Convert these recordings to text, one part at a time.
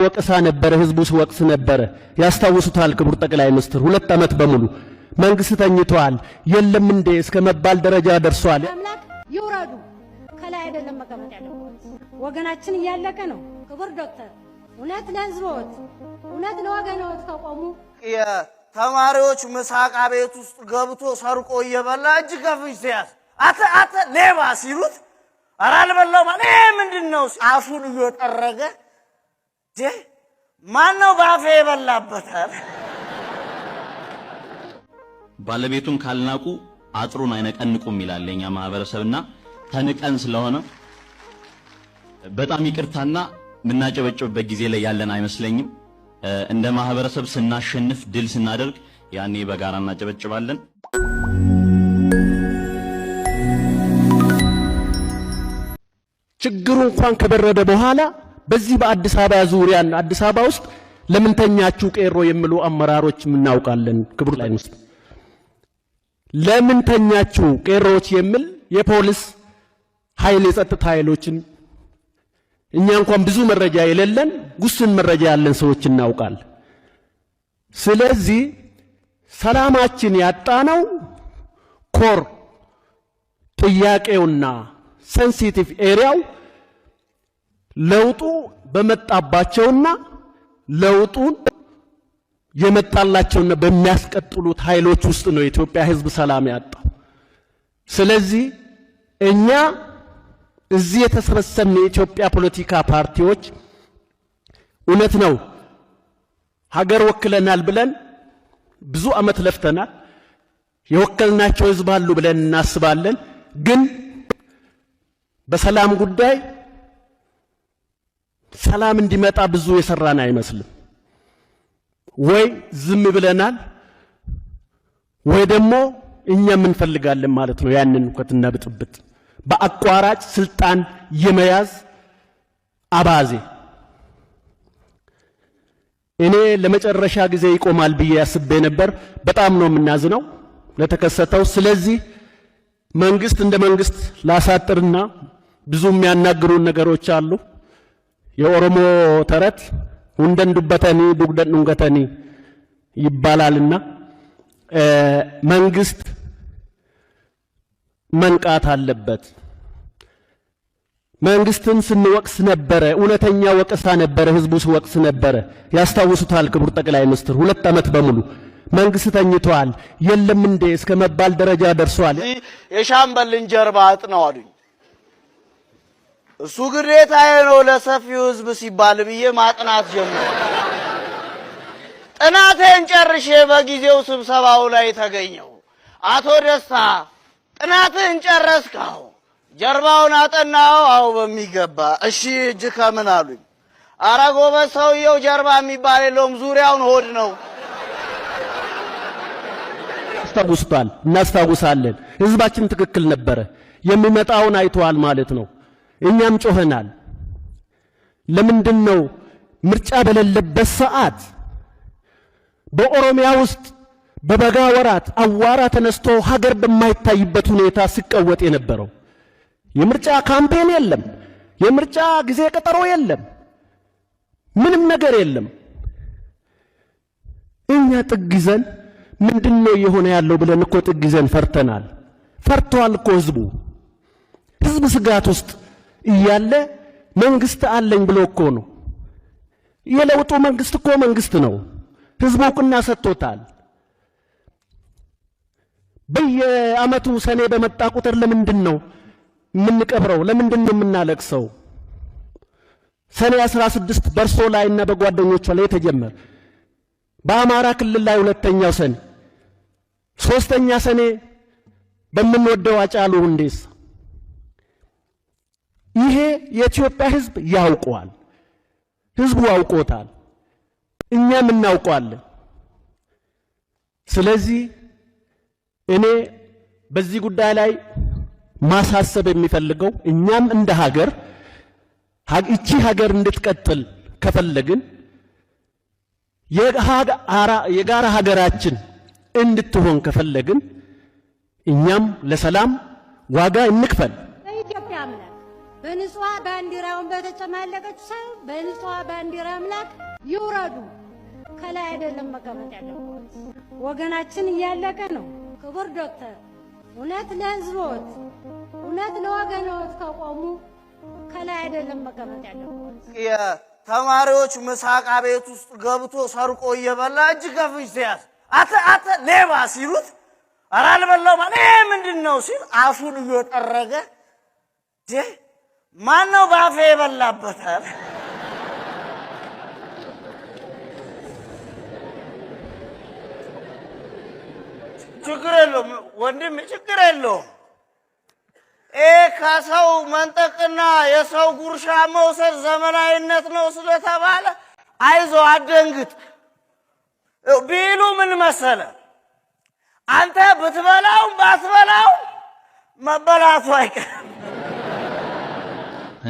ወቀሳ ነበር ህዝቡ ወቅስ ነበር ያስታውሱታል ክቡር ጠቅላይ ሚኒስትር 2 ዓመት በሙሉ መንግስት ተኝቷል የለም እንደ እስከ መባል ደረጃ ደርሷል አምላክ ይወራዱ ከላይ አይደለም መቀመጥ ያለበት ወገናችን እያለቀ ነው ክቡር ዶክተር እውነት ለህዝቦት እውነት ለወገኖት ከቆሙ የተማሪዎች ምሳቃ ቤት ውስጥ ገብቶ ሰርቆ እየበላ እጅ ከፍንጅ ሲያስ አተ ሌባ ሲሉት አራል በላው ማለት ምንድነው አፉን እየጠረገ ማነው ባፌ የበላበታል ባለቤቱን ካልናቁ አጥሩን አይነቀንቁም ይላል የኛ ማህበረሰብና ተንቀን ስለሆነ በጣም ይቅርታና ምናጨበጨብበት ጊዜ ላይ ያለን አይመስለኝም እንደ ማህበረሰብ ስናሸንፍ ድል ስናደርግ ያኔ በጋራ እናጨበጭባለን ችግሩ እንኳን ከበረደ በኋላ በዚህ በአዲስ አበባ ዙሪያና አዲስ አበባ ውስጥ ለምንተኛችሁ ቄሮ የሚሉ አመራሮች ምናውቃለን ክቡር ላይ ነው ለምንተኛችሁ ቄሮች የሚል የፖሊስ ኃይል የጸጥታ ኃይሎችን እኛ እንኳን ብዙ መረጃ የሌለን ጉስን መረጃ ያለን ሰዎች እናውቃል ስለዚህ ሰላማችን ያጣነው ኮር ጥያቄውና ሴንሲቲቭ ኤሪያው ለውጡ በመጣባቸውና ለውጡን የመጣላቸውና በሚያስቀጥሉት ኃይሎች ውስጥ ነው የኢትዮጵያ ህዝብ ሰላም ያጣው ስለዚህ እኛ እዚህ የተሰበሰብን የኢትዮጵያ ፖለቲካ ፓርቲዎች እውነት ነው ሀገር ወክለናል ብለን ብዙ አመት ለፍተናል የወከልናቸው ህዝብ አሉ ብለን እናስባለን ግን በሰላም ጉዳይ ሰላም እንዲመጣ ብዙ የሰራና አይመስልም ወይ ዝም ብለናል ወይ ደግሞ እኛም እንፈልጋለን ማለት ነው ያንን ወከትና ብጥብጥ በአቋራጭ ስልጣን የመያዝ አባዜ እኔ ለመጨረሻ ጊዜ ይቆማል ብዬ ያስቤ ነበር በጣም ነው ምናዝነው ለተከሰተው ስለዚህ መንግስት እንደ መንግስት ላሳጥርና ብዙ የሚያናግሩን ነገሮች አሉ የኦሮሞ ተረት ሁንደን ዱበተኒ ዱግደን ዱንገተኒ ይባላልና መንግስት መንቃት አለበት መንግስትን ስንወቅስ ነበር እውነተኛ ወቀሳ ነበር ህዝቡ ወቅስ ነበር ያስታውሱታል ክቡር ጠቅላይ ሚኒስትር 2 ዓመት በሙሉ መንግስት ተኝቷል የለም እንደ እስከ መባል ደረጃ ደርሷል የሻምበልን ጀርባ አጥነው አሉኝ እሱ ግዴታዬ ነው ለሰፊው ህዝብ ሲባል ብዬ ማጥናት ጀመረ ጥናቴን ጨርሼ በጊዜው ስብሰባው ላይ ተገኘው አቶ ደስታ ጥናትን ጨረስካው ጀርባውን አጠናው አው በሚገባ እሺ እጅ ከምን አሉኝ አራጎበ ሰውየው ጀርባ የሚባል የለውም ዙሪያውን ሆድ ነው አስታውስቷል እናስታውሳለን ህዝባችን ትክክል ነበር የሚመጣውን አይቷል ማለት ነው እኛም ጮህናል ለምንድነው ምርጫ በሌለበት ሰዓት በኦሮሚያ ውስጥ በበጋ ወራት አዋራ ተነስቶ ሀገር በማይታይበት ሁኔታ ሲቀወጥ የነበረው የምርጫ ካምፔን የለም የምርጫ ጊዜ ቀጠሮ የለም ምንም ነገር የለም እኛ ጥግዘን ምንድነው የሆነ ያለው ብለን እኮ ጥግዘን ፈርተናል ፈርቷል እኮ ህዝብ ስጋት ውስጥ እያለ መንግስት አለኝ ብሎ እኮ ነው የለውጡ መንግስት እኮ መንግስት ነው ህዝቡ እውቅና ሰጥቶታል በየአመቱ ሰኔ በመጣ ቁጥር ለምንድነው ምንቀብረው ለምንድነው ምናለቅሰው ሰኔ 16 በርሶ ላይና በጓደኞቹ ላይ ተጀመረ በአማራ ክልል ላይ ሁለተኛው ሰኔ ሶስተኛ ሰኔ በመንወደው አጫሉ ሁንዴሳ ይሄ የኢትዮጵያ ህዝብ ያውቀዋል ህዝቡ ያውቆታል እኛም እናውቀዋለን ስለዚህ እኔ በዚህ ጉዳይ ላይ ማሳሰብ የሚፈልገው እኛም እንደ ሀገር እቺ ሀገር እንድትቀጥል ከፈለግን የጋራ ሀገራችን እንድትሆን ከፈለግን እኛም ለሰላም ዋጋ እንክፈል ለኢትዮጵያ አምላክ በንጹህ ባንዲራውን በተጨማለቀች ሰው በንጹህ ባንዲራ አምላክ ይውረዱ። ከላይ አይደለም መቀመጥ ያለበት። ወገናችን እያለቀ ነው። ክቡር ዶክተር እውነት ለህዝቦት እውነት ለወገኖት ከቆሙ ከላይ አይደለም መቀመጥ ያለበት። የተማሪዎች ምሳቃ ቤት ውስጥ ገብቶ ሰርቆ እየበላ እጅ ከፍንጅ ተያዘ። አተ ሌባ ሲሉት ኧረ አልበላሁም አለ። ምንድነው ሲል አፉን እየጠረገ ማነው ባፌ የበላበት? ችግር የለውም ወንድም ችግር የለውም። ከሰው መንጠቅና የሰው ጉርሻ መውሰድ ዘመናዊነት ነው ስለተባለ አይዞ አደንግጥ ቢሉ ምን መሰለ አንተ ብትበላው ባትበላው መበላቱ አይቀርም።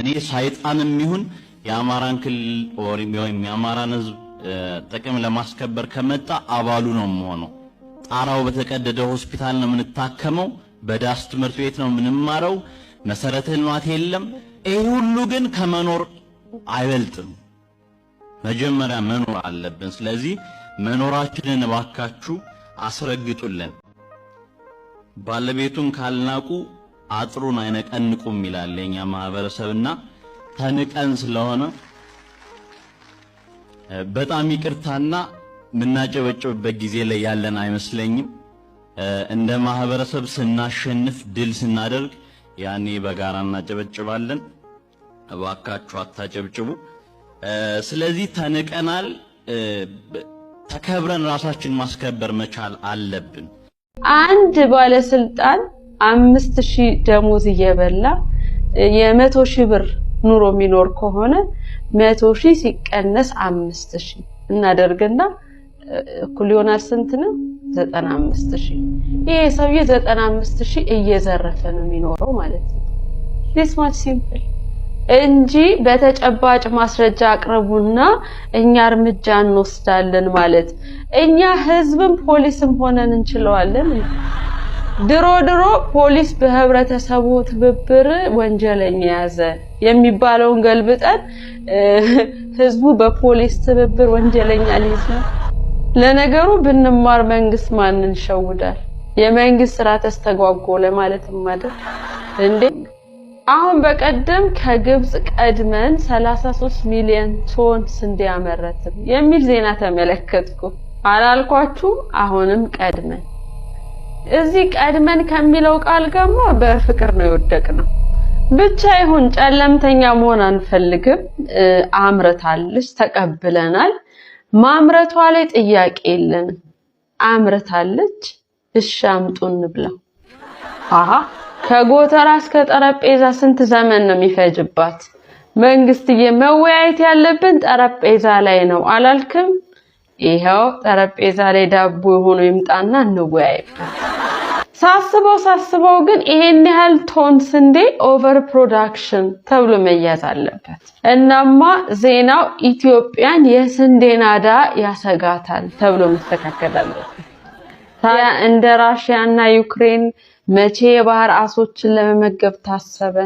እኔ ሰይጣንም ይሁን የአማራን ክልል ወይም የአማራን ህዝብ ጥቅም ለማስከበር ከመጣ አባሉ ነው የምሆነው። ጣራው በተቀደደ ሆስፒታል ነው የምንታከመው፣ በዳስ ትምህርት ቤት ነው የምንማረው፣ መሰረተ ልማት የለም። ይሄ ሁሉ ግን ከመኖር አይበልጥም። መጀመሪያ መኖር አለብን። ስለዚህ መኖራችንን እባካችሁ አስረግጡልን። ባለቤቱን ካልናቁ አጥሩን አይነቀንቁም ይላል የኛ ማህበረሰብና ተንቀን ስለሆነ በጣም ይቅርታና ምናጨበጨብበት ጊዜ ላይ ያለን አይመስለኝም። እንደ ማህበረሰብ ስናሸንፍ ድል ስናደርግ ያኔ በጋራ እናጨበጭባለን። እባካችሁ አታጨብጭቡ። ስለዚህ ተንቀናል። ተከብረን ራሳችን ማስከበር መቻል አለብን። አንድ ባለስልጣን 5000 ደሞዝ እየበላ የ100,000 ብር ኑሮ የሚኖር ከሆነ 100,000 ሲቀነስ 5000 እናደርግና እኩል ይሆናል ስንት ነው? 95,000። ይሄ ሰውዬ 95,000 እየዘረፈ ነው የሚኖረው ማለት ነው። this much simple እንጂ በተጨባጭ ማስረጃ አቅርቡና እኛ እርምጃ እንወስዳለን ማለት እኛ ህዝብም ፖሊስም ሆነን እንችለዋለን። ድሮ ፖሊስ በህብረተሰቡ ትብብር ወንጀለኛ ያዘ የሚባለውን ገልብጠን ህዝቡ በፖሊስ ትብብር ወንጀለኛ ሊይዝ ነው። ለነገሩ ብንማር መንግስት ማንን ይሸውዳል? የመንግስት ስራ ተስተጓጎለ ማለትም አይደል እንዴ? አሁን በቀደም ከግብጽ ቀድመን 33 ሚሊዮን ቶን ስንዴ አመረትን የሚል ዜና ተመለከትኩ። አላልኳችሁ? አሁንም ቀድመን እዚህ ቀድመን ከሚለው ቃል ጋር በፍቅር ነው የወደቅነው። ብቻ ይሁን ጨለምተኛ መሆን አንፈልግም። አምርታለች፣ ተቀብለናል። ማምረቷ ላይ ጥያቄ የለንም። አምርታለች፣ እሺ አምጡ እንብላው። ከጎተራ እስከ ጠረጴዛ ስንት ዘመን ነው የሚፈጅባት? መንግስትዬ መወያየት ያለብን ጠረጴዛ ላይ ነው አላልክም? ይሄው ጠረጴዛ ላይ ዳቦ ሆኖ ይምጣና እንወያይበት። ሳስበው ግን ይሄን ያህል ቶን ስንዴ ኦቨር ፕሮዳክሽን ተብሎ መያዝ አለበት። እናማ ዜናው ኢትዮጵያን የስንዴ ናዳ ያሰጋታል ተብሎ መስተካከል አለበት። ታዲያ እንደ ራሽያና ዩክሬን መቼ የባህር አሶችን ለመመገብ ታሰበ?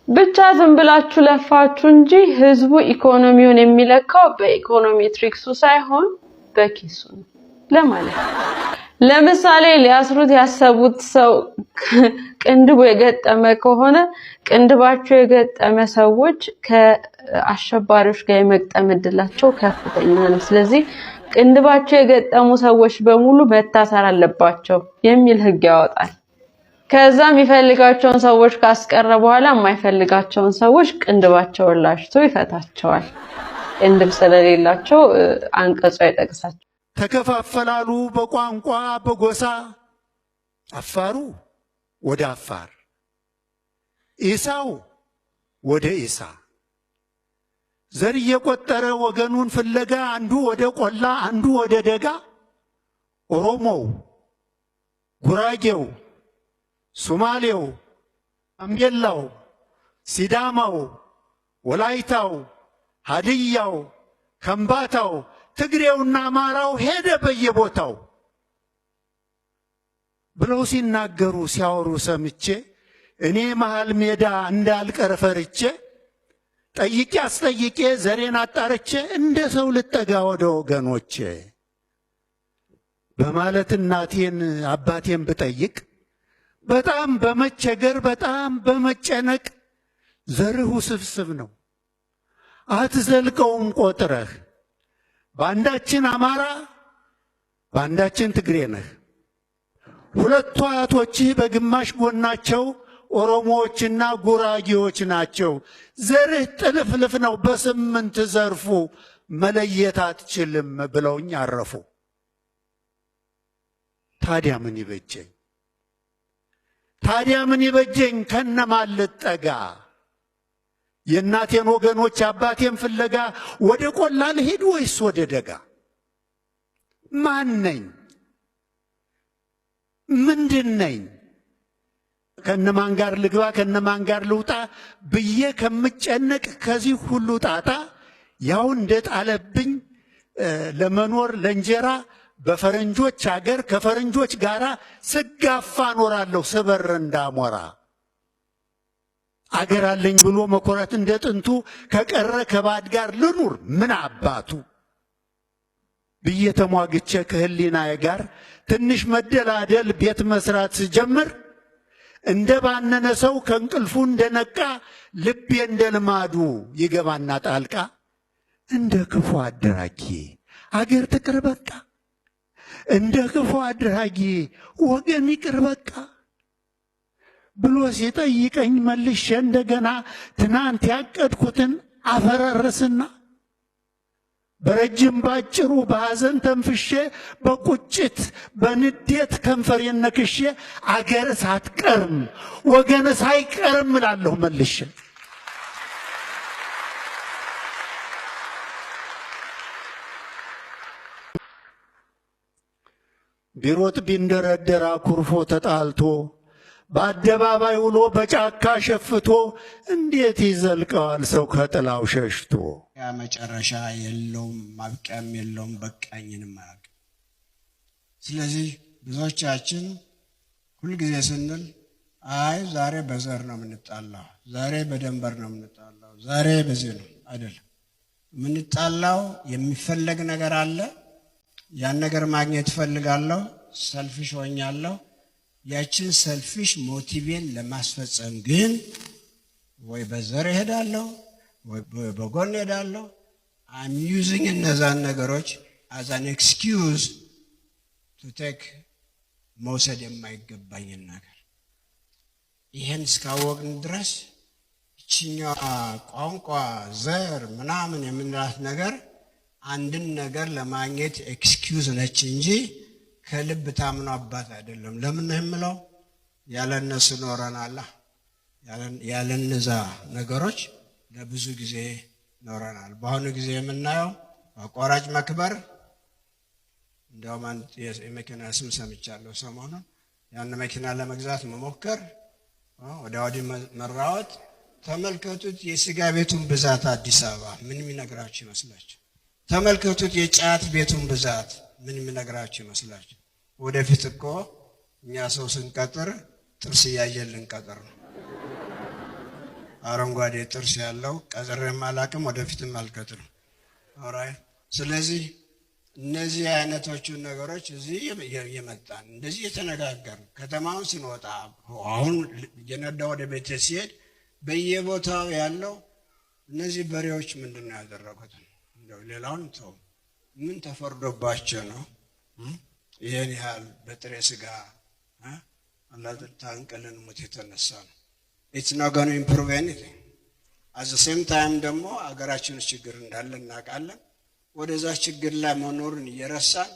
ብቻ ዝም ብላችሁ ለፋችሁ እንጂ ህዝቡ ኢኮኖሚውን የሚለካው በኢኮኖሜትሪክሱ ሳይሆን በኪሱ ነው ለማለት። ለምሳሌ ሊያስሩት ያሰቡት ሰው ቅንድቡ የገጠመ ከሆነ ቅንድባቸው የገጠመ ሰዎች ከአሸባሪዎች ጋር የመግጠም እድላቸው ከፍተኛ ነው። ስለዚህ ቅንድባቸው የገጠሙ ሰዎች በሙሉ መታሰር አለባቸው የሚል ህግ ያወጣል። ከዛ የሚፈልጋቸውን ሰዎች ካስቀረ በኋላ የማይፈልጋቸውን ሰዎች ቅንድባቸውን ላሽቶ ይፈታቸዋል። ቅንድብ ስለሌላቸው አንቀጹ አይጠቅሳቸው። ተከፋፈላሉ በቋንቋ በጎሳ አፋሩ ወደ አፋር፣ ኢሳው ወደ ኢሳ፣ ዘር እየቆጠረ ወገኑን ፍለጋ አንዱ ወደ ቆላ አንዱ ወደ ደጋ፣ ኦሮሞው፣ ጉራጌው፣ ሶማሌው፣ አምቤላው፣ ሲዳማው፣ ወላይታው፣ ሀዲያው፣ ከምባታው፣ ትግሬውና አማራው ሄደ በየቦታው ብለው ሲናገሩ ሲያወሩ ሰምቼ እኔ መሃል ሜዳ እንዳልቀር ፈርቼ ጠይቄ አስጠይቄ ዘሬን አጣርቼ እንደ ሰው ልጠጋ ወደ ወገኖቼ በማለት እናቴን አባቴን ብጠይቅ በጣም በመቸገር በጣም በመጨነቅ ዘርህ ውስብስብ ነው አትዘልቀውም ቆጥረህ ባንዳችን አማራ ባንዳችን ትግሬ ነህ ሁለቱ አያቶችህ በግማሽ ጎናቸው ኦሮሞዎችና ጉራጌዎች ናቸው ዘርህ ጥልፍልፍ ነው በስምንት ዘርፉ መለየት አትችልም ብለውኝ አረፉ ታዲያ ምን ይበጀኝ ከነማን ልጠጋ የእናቴን ወገኖች አባቴን ፍለጋ ወደ ቆላ ልሄድ ወይስ ወደ ደጋ ማን ነኝ ምንድን ነኝ ከነማን ጋር ልግባ ከነማን ጋር ልውጣ ብዬ ከምጨነቅ ከዚህ ሁሉ ጣጣ ያው እንደጣለብኝ ለመኖር ለእንጀራ በፈረንጆች ሀገር ከፈረንጆች ጋር ስጋፋ ኖራለሁ ስበር እንዳሞራ አገር አለኝ ብሎ መኮራት እንደ ጥንቱ ከቀረ ከባድ ጋር ልኑር ምን አባቱ ብዬ ተሟግቼ ከህሊናዬ ጋር ትንሽ መደላደል ቤት መስራት ስጀምር እንደ ባነነ ሰው ከእንቅልፉ እንደነቃ ልቤ እንደ ልማዱ ይገባና ጣልቃ እንደ ክፉ አድራጊ አገር ትቅር በቃ እንደ ክፉ አድራጊ ወገን ይቅር በቃ ብሎ ሲጠይቀኝ መልሼ እንደገና ትናንት ያቀድኩትን አፈራረስና በረጅም ባጭሩ በሐዘን ተንፍሼ በቁጭት በንዴት ከንፈሬን ነክሼ አገር ሳትቀርም ወገን ሳይቀርም እላለሁ መልሼ ቢሮጥ ቢንደረደር አኩርፎ ተጣልቶ በአደባባይ ውሎ በጫካ ሸፍቶ እንዴት ይዘልቀዋል ሰው ከጥላው ሸሽቶ ያ መጨረሻ የለውም ማብቂያም የለውም በቃኝንም አያውቅም ስለዚህ ብዙዎቻችን ሁልጊዜ ስንል አይ ዛሬ በዘር ነው የምንጣላው ዛሬ በደንበር ነው የምንጣላው ዛሬ በዚህ ነው አይደለም የምንጣላው የሚፈለግ ነገር አለ ያን ነገር ማግኘት ፈልጋለሁ ሰልፊሽ ሆኛለሁ ያችን ሰልፊሽ ሞቲቬን ለማስፈጸም ግን ወይ በዘር ሄዳለሁ ወይ በጎን ሄዳለሁ I'm using እነዛን ነገሮች as an excuse to take መውሰድ የማይገባኝን ነገር ይሄን እስካወቅን ድረስ እቺኛዋ ቋንቋ ዘር ምናምን የምንላት ነገር አንድን ነገር ለማግኘት ኤክስኪውዝ ነች እንጂ ከልብ ታምኖ አባት አይደለም ለምን ነው የምለው ያለነሱ ኖረናል ያለነዛ ነገሮች ለብዙ ጊዜ ኖረናል በአሁኑ ጊዜ የምናየው አቋራጭ መክበር እንደውም አንድ የመኪና ስም ሰምቻለሁ ሰሞኑን ያን መኪና ለመግዛት መሞከር ወደ ወዲህ መራወጥ ተመልከቱት የስጋ ቤቱን ብዛት አዲስ አበባ ምን የሚነግራችሁ ይመስላችሁ ተመልከቱት የጫት ቤቱን ብዛት ምን የሚነግራችሁ ይመስላችሁ ወደፊት እኮ እኛ ሰው ስንቀጥር ጥርስ ያየን ልንቀጥር ነው አረንጓዴ ጥርስ ያለው ቀጥሬም አላቅም ወደፊትም አልቀጥርም ኦራይት ስለዚህ እነዚህ አይነቶቹ ነገሮች እዚህ የመጣን እንደዚህ የተነጋገርን ከተማውን ስንወጣ አሁን የነዳ ወደ ቤት ሲሄድ በየቦታው ያለው እነዚህ በሬዎች ምንድነው ያደረጉት እንደው ሌላውን ተው ምን ተፈርዶባቸው ነው ይሄን ያህል በጥሬ ስጋ አላህ ታንቀልን ሞት የተነሳ ነው it's not going to improve anything at the same time ደግሞ አገራችን ችግር እንዳለ እናውቃለን ወደዛ ችግር ላይ መኖርን እየረሳን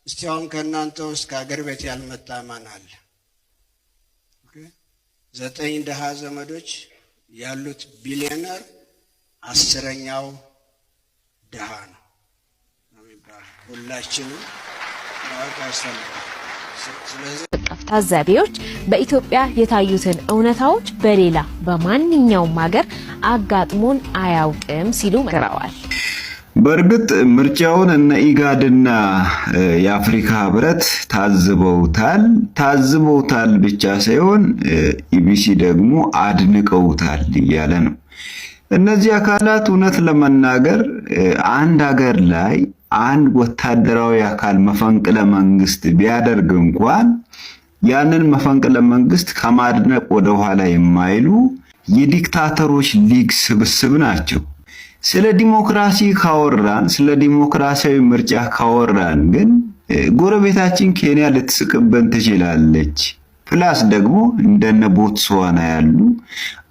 እስቲ አሁን ከእናንተ ውስጥ ከአገር ቤት ያልመጣ ማን አለ ኦኬ 9 ደሃ ዘመዶች ያሉት ቢሊዮነር 10ኛው ደሃ ነው ሁላችንም ታዛቢዎች በኢትዮጵያ የታዩትን እውነታዎች በሌላ በማንኛውም ሀገር አጋጥሞን አያውቅም ሲሉ መክረዋል። በእርግጥ ምርጫውን እነ ኢጋድና የአፍሪካ ህብረት ታዝበውታል ብቻ ሳይሆን ኢቢሲ ደግሞ አድንቀውታል እያለ ነው። እነዚህ አካላት እውነት ለመናገር አንድ ሀገር ላይ አንድ ወታደራዊ አካል መፈንቅለ መንግስት ቢያደርግ እንኳን ያንን መፈንቅለ መንግስት ከማድነቅ ወደ ኋላ የማይሉ የዲክታተሮች ሊግ ስብስብ ናቸው። ስለ ዲሞክራሲ ካወራን ስለ ዲሞክራሲያዊ ምርጫ ካወራን ግን ጎረቤታችን ኬንያ ልትስቅብን ትችላለች። ፕላስ ደግሞ እንደነ ቦትስዋና ያሉ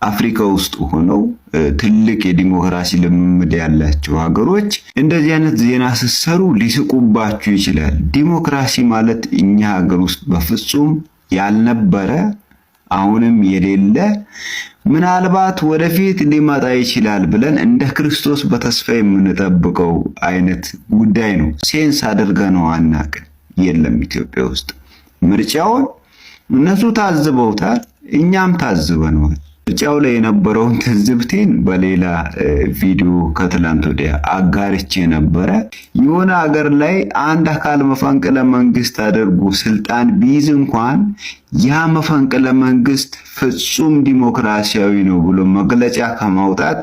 አፍሪካ ውስጥ ሆነው ትልቅ የዲሞክራሲ ልምምድ ያላቸው ሀገሮች እንደዚህ አይነት ዜና ሲሰሩ ሊስቁባችሁ ይችላል። ዲሞክራሲ ማለት እኛ ሀገር ውስጥ በፍጹም ያልነበረ አሁንም የሌለ ምናልባት ወደፊት ሊመጣ ይችላል ብለን እንደ ክርስቶስ በተስፋ የምንጠብቀው አይነት ጉዳይ ነው። ሴንስ አድርገነው አናውቅም። የለም ኢትዮጵያ ውስጥ ምርጫውን እነሱ ታዝበውታል፣ እኛም ታዝበነዋል። ምርጫው ላይ የነበረውን ትዝብቴን በሌላ ቪዲዮ ከትላንት ወዲያ አጋርቼ ነበረ። የሆነ ሀገር ላይ አንድ አካል መፈንቅለ መንግስት አድርጎ ስልጣን ቢይዝ እንኳን ያ መፈንቅለ መንግስት ፍጹም ዲሞክራሲያዊ ነው ብሎ መግለጫ ከማውጣት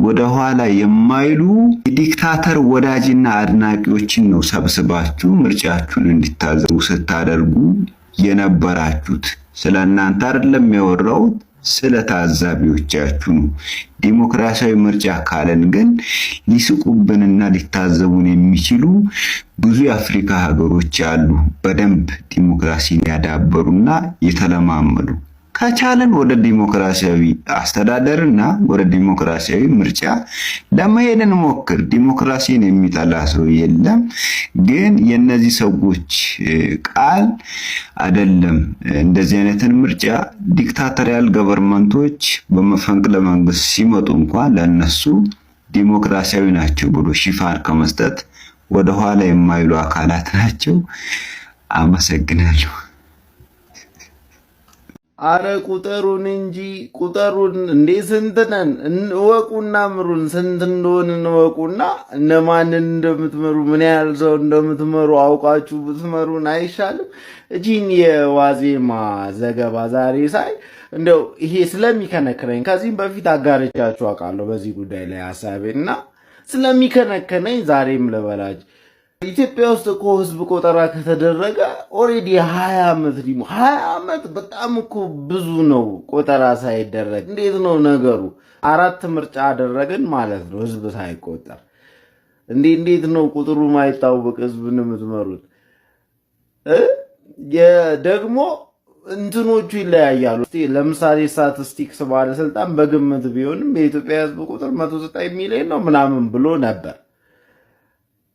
ወደ ኋላ የማይሉ የዲክታተር ወዳጅና አድናቂዎችን ነው ሰብስባችሁ ምርጫችሁን እንዲታዘቡ ስታደርጉ የነበራችሁት። ስለናንተ አይደለም ያወራሁት፣ ስለ ታዛቢዎቻችሁ ነው። ዲሞክራሲያዊ ምርጫ ካለን ግን ሊስቁብንና ሊታዘቡን የሚችሉ ብዙ የአፍሪካ ሀገሮች አሉ፣ በደንብ ዲሞክራሲን ያዳበሩና የተለማመዱ። ከቻለን ወደ ዲሞክራሲያዊ አስተዳደርና ወደ ዲሞክራሲያዊ ምርጫ ለመሄድ እንሞክር። ዲሞክራሲን የሚጠላ ሰው የለም። ግን የነዚህ ሰዎች ቃል አይደለም እንደዚህ አይነትን ምርጫ ዲክታተሪያል ገቨርንመንቶች በመፈንቅለ መንግስት ሲመጡ እንኳን ለነሱ ዲሞክራሲያዊ ናቸው ብሎ ሽፋን ከመስጠት ወደ ኋላ የማይሉ አካላት ናቸው። አመሰግናለሁ። አረ ቁጠሩን እንጂ ቁጠሩን እንዴ! ስንት ነን? እንወቁና ምሩን። ስንት እንደሆን እንወቁና እነማንን እንደምትመሩ ምን ያህል ሰው እንደምትመሩ አውቃችሁ ብትመሩን አይሻልም? እጂን የዋዜማ ዘገባ ዛሬ ሳይ እንደው ይሄ ስለሚከነክረኝ ከዚህም በፊት አጋርቻችሁ አውቃለሁ በዚህ ጉዳይ ላይ ሐሳቤና ስለሚከነከነኝ ዛሬም ልበላጅ። ኢትዮጵያ ውስጥ እኮ ህዝብ ቆጠራ ከተደረገ ኦሬዲ 20 ዓመት 20 ዓመት በጣም እኮ ብዙ ነው። ቆጠራ ሳይደረግ እንዴት ነው ነገሩ? 4 ምርጫ አደረግን ማለት ነው ህዝብ ሳይቆጠር። እንዴት ነው ቁጥሩ ማይታወቅ ህዝብን የምትመሩት? ደግሞ እንትኖቹ ይለያያሉ። ለምሳሌ ስታቲስቲክስ ባለስልጣን በግምት ቢሆንም የኢትዮጵያ ህዝብ ቁጥር 109 ሚሊዮን ነው ምናምን ብሎ ነበር።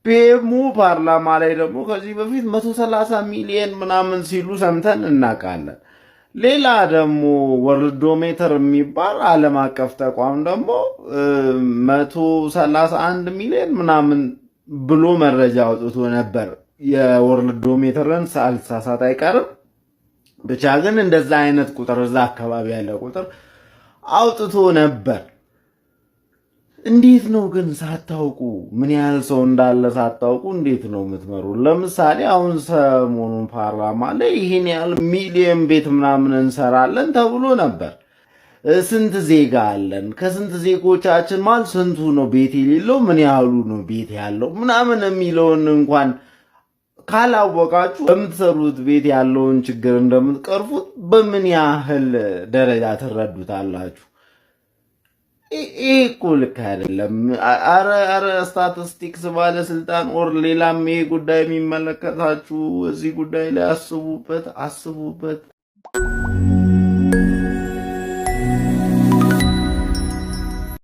ፒኤሙ ፓርላማ ላይ ደግሞ ከዚህ በፊት 130 ሚሊዮን ምናምን ሲሉ ሰምተን እናውቃለን። ሌላ ደግሞ ወርልዶሜተር የሚባል ዓለም አቀፍ ተቋም ደግሞ 131 ሚሊዮን ምናምን ብሎ መረጃ አውጥቶ ነበር። የወርልዶሜተርን ሳልሳሳት አይቀርም። ብቻ ግን እንደዛ አይነት ቁጥር እዛ አካባቢ ያለ ቁጥር አውጥቶ ነበር። እንዴት ነው ግን ሳታውቁ ምን ያህል ሰው እንዳለ ሳታውቁ እንዴት ነው የምትመሩ? ለምሳሌ አሁን ሰሞኑን ፓርላማ ላይ ይሄን ያህል ሚሊዮን ቤት ምናምን እንሰራለን ተብሎ ነበር። ስንት ዜጋ አለን? ከስንት ዜጎቻችን ማለት ስንቱ ነው ቤት የሌለው? ምን ያህሉ ነው ቤት ያለው? ምናምን የሚለውን እንኳን ካላወቃችሁ በምትሰሩት ቤት ያለውን ችግር እንደምትቀርፉት በምን ያህል ደረጃ ትረዱታላችሁ? ይሄ እኮ ልክ አይደለም። አረ ስታቲስቲክስ ባለስልጣን ኦር ሌላም ይሄ ጉዳይ የሚመለከታችሁ እዚህ ጉዳይ ላይ አስቡበት።